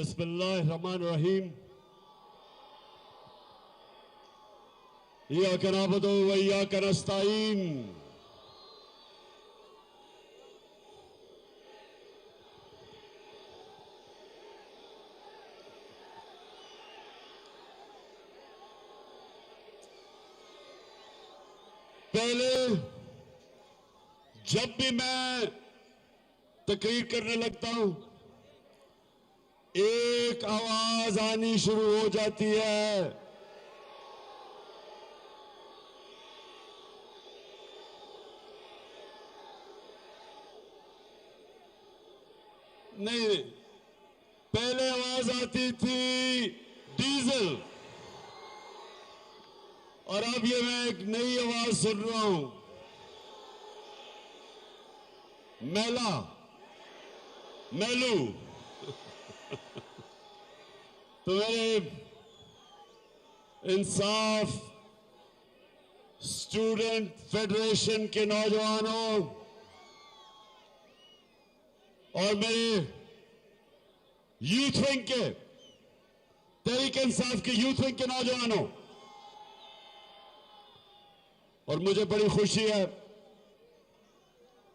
बिस्मिल्लाहिर्रहमानिर्रहीम। इय्याका नअबुदु व इय्याका नस्तईन। पहले जब भी मैं तकरीर करने लगता हूं, एक आवाज आनी शुरू हो जाती है, नहीं, पहले आवाज आती थी डीजल, और अब ये मैं एक नई आवाज सुन रहा हूं, मैला, मैलू। तो मेरे इंसाफ स्टूडेंट फेडरेशन के नौजवानों और मेरे यूथ विंग के, तहरीक इंसाफ के यूथ विंग के नौजवानों, और मुझे बड़ी खुशी है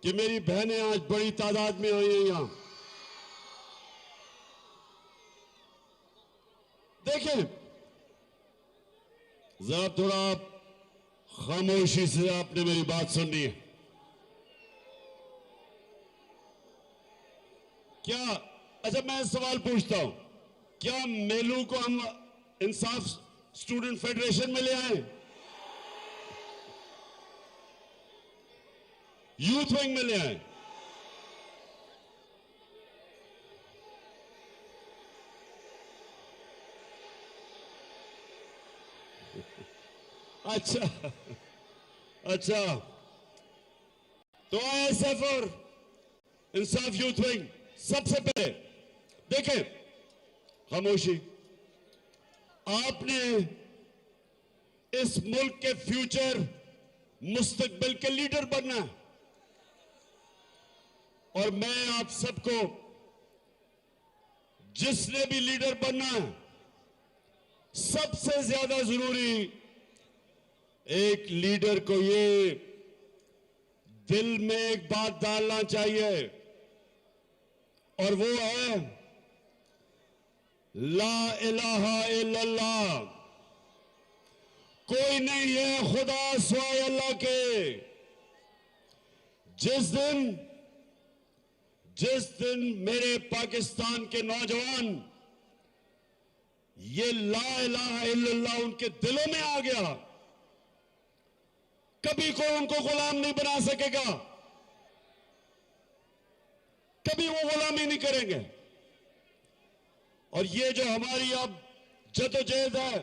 कि मेरी बहनें आज बड़ी तादाद में आई हैं यहां। देखें, जरा थोड़ा खामोशी से आपने मेरी बात सुननी है। क्या, अच्छा मैं सवाल पूछता हूं, क्या मेलू को हम इंसाफ स्टूडेंट फेडरेशन में ले आए, यूथ विंग में ले आए? अच्छा अच्छा, तो आईएसएफ और इंसाफ यूथ विंग सबसे पहले देखें, खामोशी, आपने इस मुल्क के फ्यूचर मुस्तकबिल के लीडर बनना है, और मैं आप सबको, जिसने भी लीडर बनना है, सबसे ज्यादा जरूरी एक लीडर को ये दिल में एक बात डालना चाहिए, और वो है ला इलाहा इल्लल्लाह। कोई नहीं है खुदा सिवाय अल्लाह के। जिस दिन मेरे पाकिस्तान के नौजवान ये ला इलाहा इल्लल्लाह उनके दिलों में आ गया, कभी कोई उनको गुलाम नहीं बना सकेगा, कभी वो गुलामी नहीं करेंगे। और ये जो हमारी अब जदोजहद है,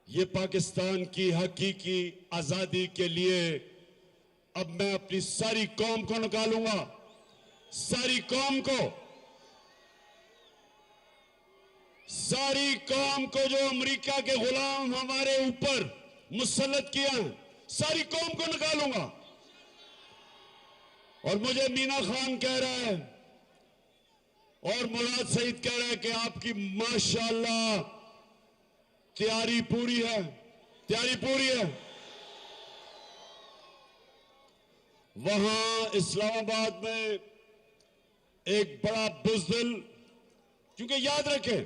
ये पाकिस्तान की हकीकी आजादी के लिए अब मैं अपनी सारी कौम को निकालूंगा, सारी कौम को, सारी कौम को जो अमेरिका के गुलाम हमारे ऊपर मुसल्लत किया है, सारी कौम को निकालूंगा। और मुझे मीना खान कह रहा है और मुराद सईद कह रहा है कि आपकी माशाअल्लाह तैयारी पूरी है, तैयारी पूरी है। वहां इस्लामाबाद में एक बड़ा बुज़दिल, क्योंकि याद रखें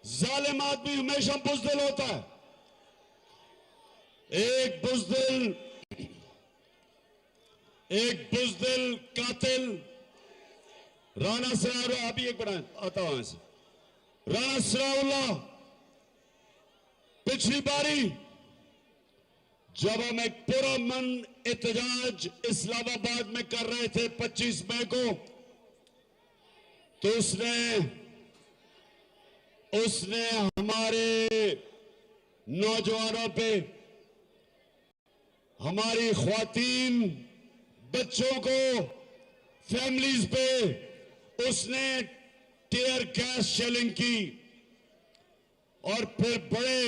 जालिम आदमी हमेशा बुज़दिल होता है, एक बुज़दिल कातिल राना सनाउल्लाह, अभी एक बड़ा आता वहां से, राना सनाउल्लाह पिछली बारी जब हम एक पुरअमन एहतजाज इस्लामाबाद में कर रहे थे 25 मई को, तो उसने हमारे नौजवानों पे, हमारी ख्वातीन बच्चों को, फैमिलीज पे उसने टीयर गैस शेलिंग की, और फिर बड़े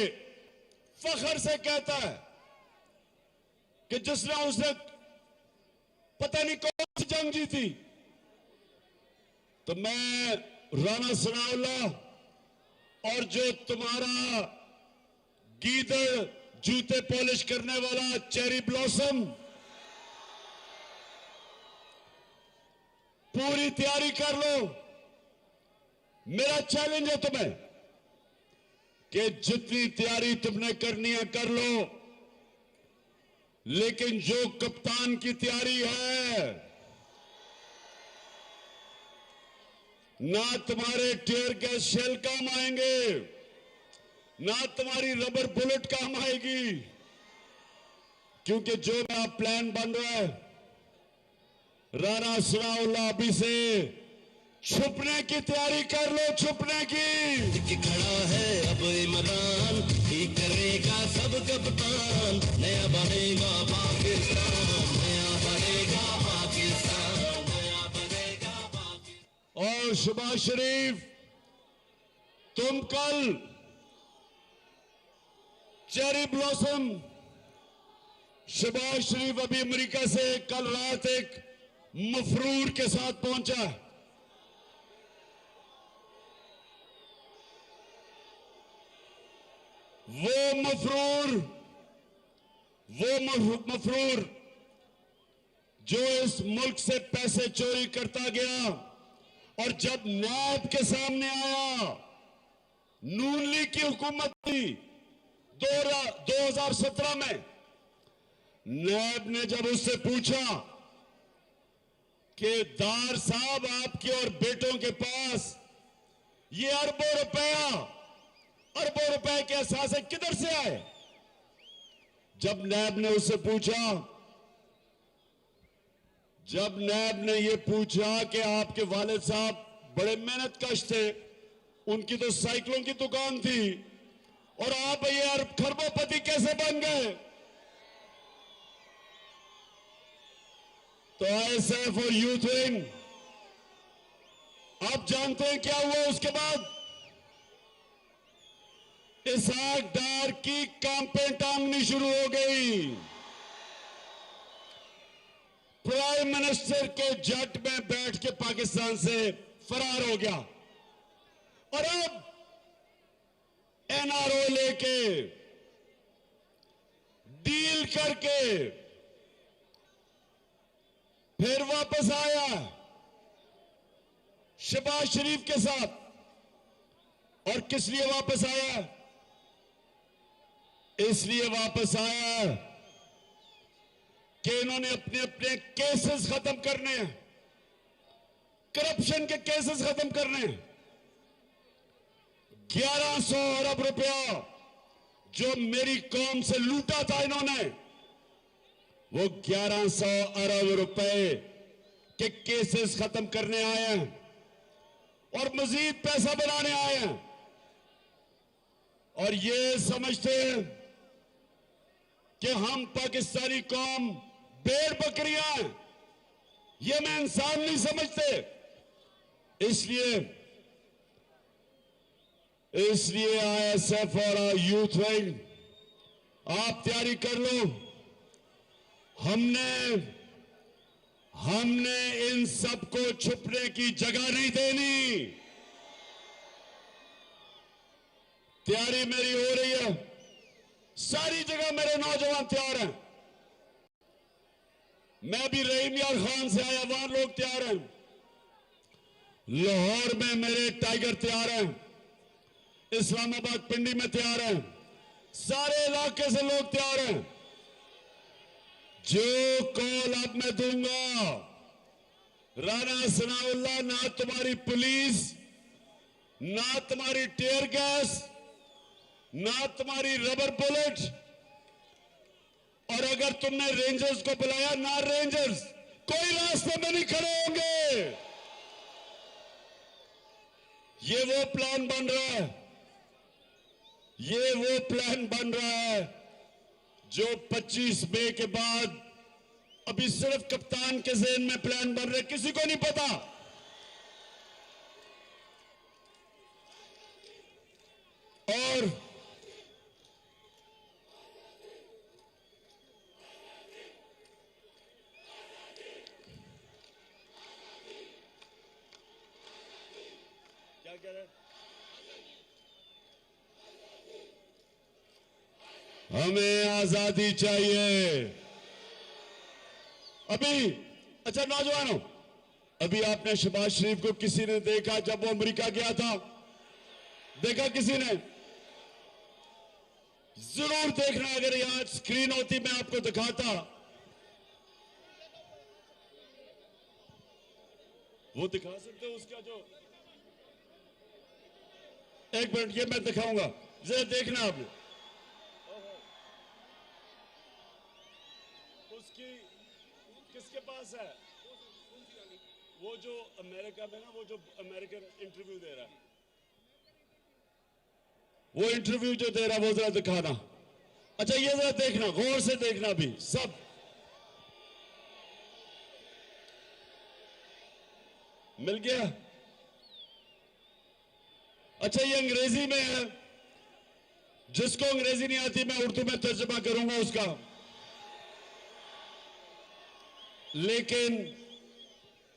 फख्र से कहता है कि उसने पता नहीं कौन सी जंग जीती। तो मैं राणा सनाउल्लाह और जो तुम्हारा गीदड़ जूते पॉलिश करने वाला चेरी ब्लॉसम, पूरी तैयारी कर लो। मेरा चैलेंज है तुम्हें कि जितनी तैयारी तुमने करनी है कर लो, लेकिन जो कप्तान की तैयारी है, ना तुम्हारे टीयर गैस शेल काम आएंगे, ना तुम्हारी रबर बुलेट काम आएगी, क्योंकि जो मेरा प्लान बन रहा है, राणा सनाउल्लाह अभी से छुपने की तैयारी कर लो, छुपने की। खड़ा है अब इमरान, ठीक करेगा सब कप्तान, नया बनेगा पाकिस्तान, नया बनेगा पाकिस्तान, नया बनेगा पाकिस्तान। और शहबाज शरीफ, तुम कल चेरी ब्लॉसम, शहबाज शरीफ अभी अमेरिका से कल रात एक मफरूर के साथ पहुंचा। वो मफरूर जो इस मुल्क से पैसे चोरी करता गया, और जब नैब के सामने आया, नून लीग की हुकूमत थी 2017 में, नैब ने जब उससे पूछा कि दार साहब आपके और बेटों के पास ये अरबों रुपए के असासे किधर से आए, जब नैब ने उससे पूछा, जब नैब ने ये पूछा कि आपके वालिद साहब बड़े मेहनत कश थे, उनकी तो साइकिलों की दुकान थी, और आप ये अरब खरबोपति कैसे बन गए, तो आईएसएफ और यूथ विंग, आप जानते हैं क्या हुआ उसके बाद? इसहाक डार की कैंपेन टांगनी शुरू हो गई, प्राइम मिनिस्टर के जेट में बैठ के पाकिस्तान से फरार हो गया, और अब एनआरओ लेके डील करके फिर वापस आया शहबाज शरीफ के साथ। और किस लिए वापस आया? इसलिए वापस आया कि इन्होंने अपने अपने केसेस खत्म करने हैं, करप्शन के केसेस खत्म करने हैं। 1100 अरब रुपया जो मेरी कौम से लूटा था इन्होंने, वो 1100 अरब रुपए के केसेस खत्म करने आए हैं और मजीद पैसा बनाने आए हैं। और ये समझते हैं कि हम पाकिस्तानी कौम भेड़ बकरियां हैं, ये मैं इंसान नहीं समझते। इसलिए आईएसएफ और यूथ विंग, आप तैयारी कर लो। हमने इन सबको छुपने की जगह नहीं देनी। तैयारी मेरी हो रही है, सारी जगह मेरे नौजवान तैयार हैं। मैं भी रहीम यार खान से आया, वहां लोग तैयार हैं। लाहौर में मेरे टाइगर तैयार हैं, इस्लामाबाद पिंडी में तैयार हैं, सारे इलाके से लोग तैयार हैं। जो कॉल अब मैं दूंगा, राणा सनाउल्लाह, ना तुम्हारी पुलिस, ना तुम्हारी टीयर गैस, ना तुम्हारी रबर बुलेट, और अगर तुमने रेंजर्स को बुलाया, ना रेंजर्स कोई रास्ते में नहीं खड़े होंगे। ये वो प्लान बन रहा है, ये वो प्लान बन रहा है जो 25 मई के बाद अभी सिर्फ कप्तान के ज़हन में प्लान बन रहे, किसी को नहीं पता। और क्या कह रहे हैं? हमें आजादी चाहिए। अभी अच्छा नौजवानों, अभी आपने शहबाज शरीफ को किसी ने देखा जब वो अमेरिका गया था? देखा किसी ने? जरूर देखना, अगर यहां स्क्रीन होती मैं आपको दिखाता। वो दिखा सकते हो उसका जो, एक मिनट ये मैं दिखाऊंगा, जरा देखना आपने उसकी किसके पास है वो जो अमेरिका में ना, वो जो अमेरिकन इंटरव्यू दे रहा है, वो इंटरव्यू जो दे रहा है वो जरा दिखाना। अच्छा ये जरा देखना, गौर से देखना भी सब। मिल गया? अच्छा ये अंग्रेजी में है, जिसको अंग्रेजी नहीं आती मैं उर्दू में तर्जुमा करूंगा उसका। लेकिन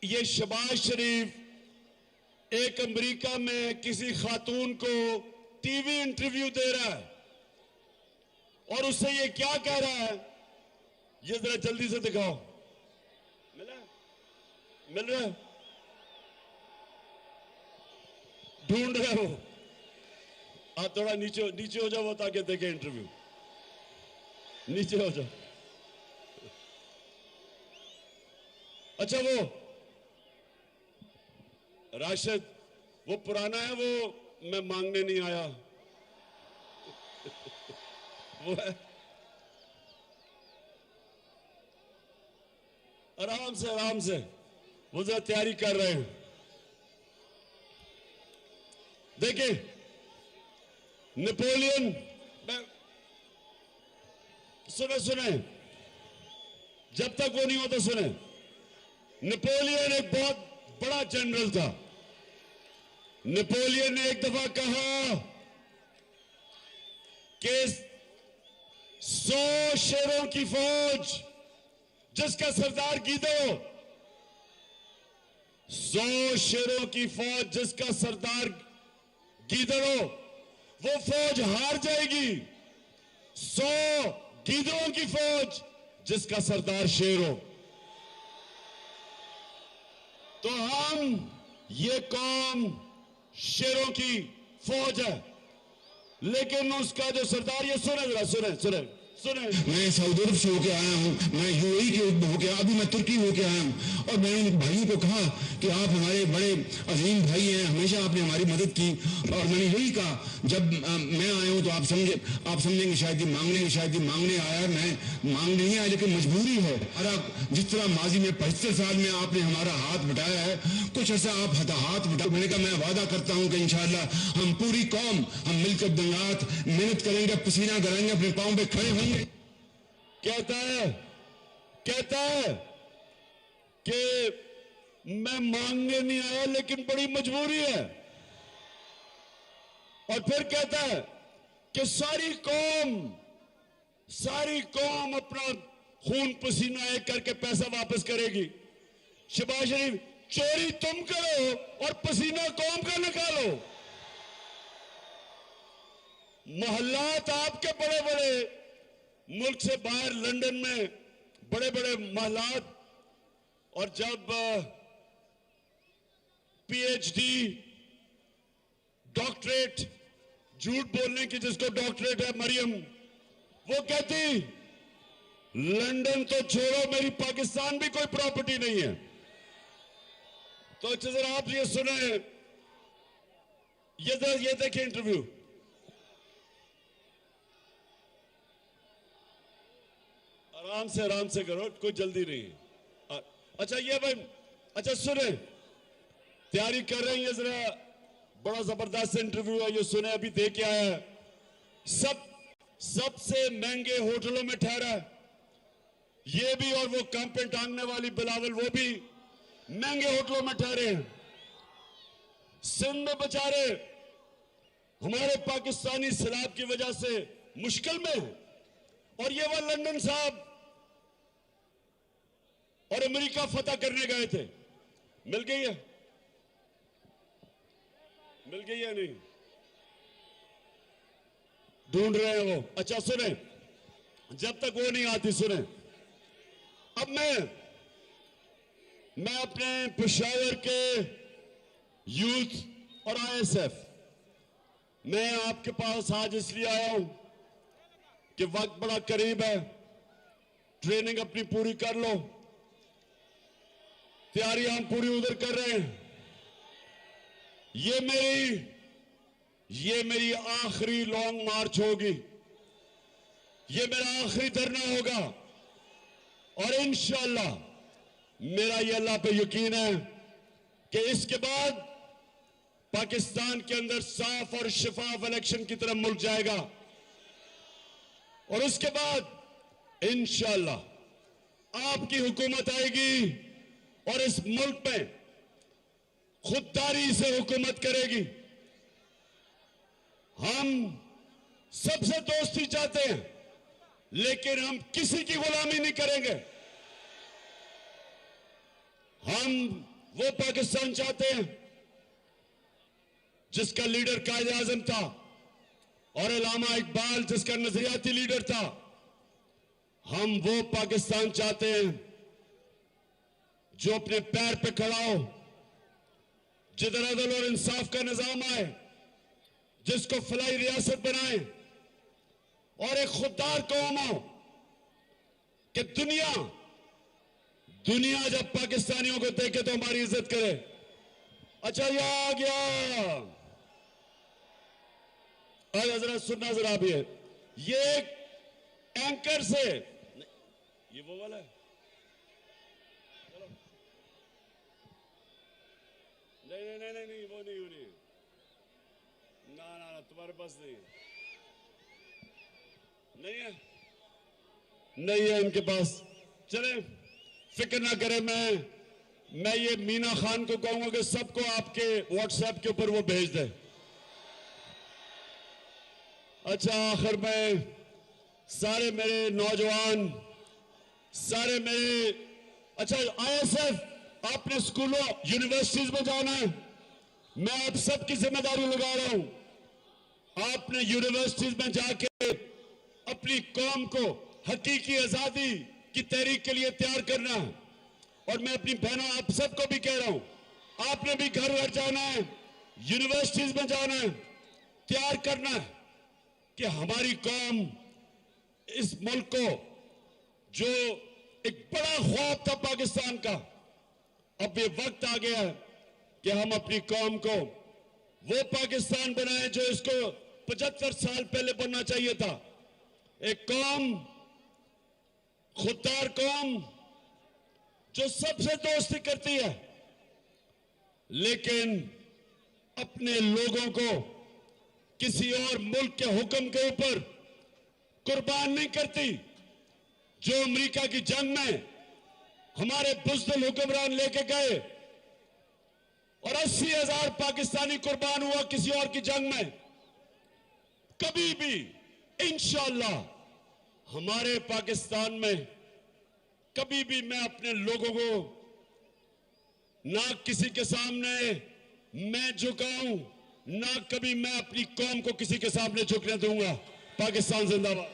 ये शहबाज शरीफ एक अमेरिका में किसी खातून को टीवी इंटरव्यू दे रहा है और उससे ये क्या कह रहा है, ये जरा जल्दी से दिखाओ। मिला? मिल रहा है? ढूंढ रहे हो आप? थोड़ा नीचे नीचे हो जाओ वो, ताकि देखे इंटरव्यू। नीचे हो जाओ। अच्छा वो राशिद, वो पुराना है, वो मैं मांगने नहीं आया वो है। आराम से वो जरा तैयारी कर रहे हैं। देखिए नेपोलियन, सुने जब तक वो नहीं होता सुने। नेपोलियन एक बहुत बड़ा जनरल था। नेपोलियन ने एक दफा कहा कि 100 शेरों की फौज जिसका सरदार गीदो, 100 शेरों की फौज जिसका सरदार गीदड़ो, वो फौज हार जाएगी। 100 गीदड़ों की फौज जिसका सरदार शेर हो। तो हम, ये कौम शेरों की फौज है, लेकिन उसका जो सरदार, ये सुने जरा, सुने। मैं सऊदी अरब से होके आया हूँ, मैं यूएई के होके, अभी मैं तुर्की होके आया हूँ, और मैंने भाइयों को कहा कि आप हमारे बड़े अजीम भाई हैं, हमेशा आपने हमारी मदद की। और मैंने यही कहा, जब मैं आया हूँ तो आप समझेंगे शायद ये मांगने आया। मैं मांगने नहीं आया, लेकिन मजबूरी है। और जिस तरह माजी में 75 साल में आपने हमारा हाथ बटाया है, कुछ ऐसा आप हाथ बटा। मैंने कहा मैं वादा करता हूँ कि इंशाअल्लाह हम पूरी कौम, हम मिलकर दिन रात मेहनत करेंगे, पसीना कराएंगे, अपने पाँव पे खड़े होंगे। कहता है कि मैं मांगने नहीं आया, लेकिन बड़ी मजबूरी है। और फिर कहता है कि सारी कौम अपना खून पसीना एक करके पैसा वापस करेगी। शहबाज शरीफ, चोरी तुम करो और पसीना कौम का निकालो। मोहल्लात आपके बड़े बड़े, मुल्क से बाहर लंदन में बड़े बड़े मोहल्लात, और जब पीएचडी, डॉक्टरेट, झूठ बोलने की जिसको डॉक्टरेट है मरियम, वो कहती लंदन तो छोड़ो, मेरी पाकिस्तान भी कोई प्रॉपर्टी नहीं है। तो अच्छा जरा आप ये सुने, ये देखिए इंटरव्यू। आराम से करो, कोई जल्दी नहीं है। अच्छा ये भाई, अच्छा सुने, तैयारी कर रहे हैं, ये जरा बड़ा जबरदस्त इंटरव्यू है, ये सुने, अभी दे के आया है। सबसे महंगे होटलों में ठहरा है ये भी, और वो कम पे टांगने वाली बिलावल, वो भी महंगे होटलों में ठहरे हैं। सिंध में बेचारे हमारे पाकिस्तानी सैलाब की वजह से मुश्किल में है, और ये वह लंदन साहब और अमेरिका फतह करने गए थे, मिल गई है। मिल गई या नहीं? ढूंढ रहे हैं वो। अच्छा सुने, जब तक वो नहीं आती सुने, अब मैं अपने पेशावर के यूथ और आईएसएफ, मैं आपके पास आज इसलिए आया हूं कि वक्त बड़ा करीब है, ट्रेनिंग अपनी पूरी कर लो, तैयारी हम पूरी उधर कर रहे हैं। ये मेरी आखिरी लॉन्ग मार्च होगी, ये मेरा आखिरी धरना होगा, और इंशाअल्लाह मेरा ये अल्लाह पे यकीन है कि इसके बाद पाकिस्तान के अंदर साफ और शफाफ इलेक्शन की तरफ मुल्क जाएगा, और उसके बाद इंशाअल्लाह आपकी हुकूमत आएगी और इस मुल्क में खुददारी से हुकूमत करेगी। हम सबसे दोस्ती चाहते हैं, लेकिन हम किसी की गुलामी नहीं करेंगे। हम वो पाकिस्तान चाहते हैं जिसका लीडर कायदे आजम था, और अल्लामा इकबाल जिसका नजरियाती लीडर था। हम वो पाकिस्तान चाहते हैं जो अपने पैर पे खड़ा हो, जिधर अदल और इंसाफ का निजाम आए, जिसको फलाई रियासत बनाए, और एक खुददार कौम हो कि दुनिया जब पाकिस्तानियों को देखे तो हमारी इज्जत करे। अच्छा ये आ गया, अरे जरा सुनना जरा भी है, ये एक एंकर से, ये वो वाला है, चलो नहीं वो नहीं ना तुम्हारे पास नहीं है इनके पास। चले फिक्र ना करें, मैं ये मीना खान को कहूंगा कि सबको आपके व्हाट्सएप के ऊपर वो भेज दे। अच्छा आखिर में सारे मेरे नौजवान, सारे मेरे, अच्छा आईएसएफ आपने स्कूलों यूनिवर्सिटीज में जाना है, मैं आप सबकी जिम्मेदारी लगा रहा हूं। आपने यूनिवर्सिटीज में जाके अपनी कौम को हकीकी आजादी की तहरीक के लिए तैयार करना है। और मैं अपनी बहनों आप सबको भी कह रहा हूं, आपने भी घर घर जाना है, यूनिवर्सिटीज में जाना है, तैयार करना है कि हमारी कौम, इस मुल्क को, जो एक बड़ा ख्वाब था पाकिस्तान का, अब ये वक्त आ गया है कि हम अपनी कौम को वो पाकिस्तान बनाए जो इसको 75 साल पहले बनना चाहिए था। एक कौम, खुददार कौम जो सबसे दोस्ती करती है, लेकिन अपने लोगों को किसी और मुल्क के हुक्म के ऊपर कुर्बान नहीं करती। जो अमेरिका की जंग में हमारे बुज़दिल हुक्मरान लेके गए और 80,000 पाकिस्तानी कुर्बान हुआ किसी और की जंग में, कभी भी इंशाअल्लाह हमारे पाकिस्तान में कभी भी मैं अपने लोगों को ना किसी के सामने मैं झुकाऊं, ना कभी मैं अपनी कौम को किसी के सामने झुकने दूंगा। पाकिस्तान जिंदाबाद।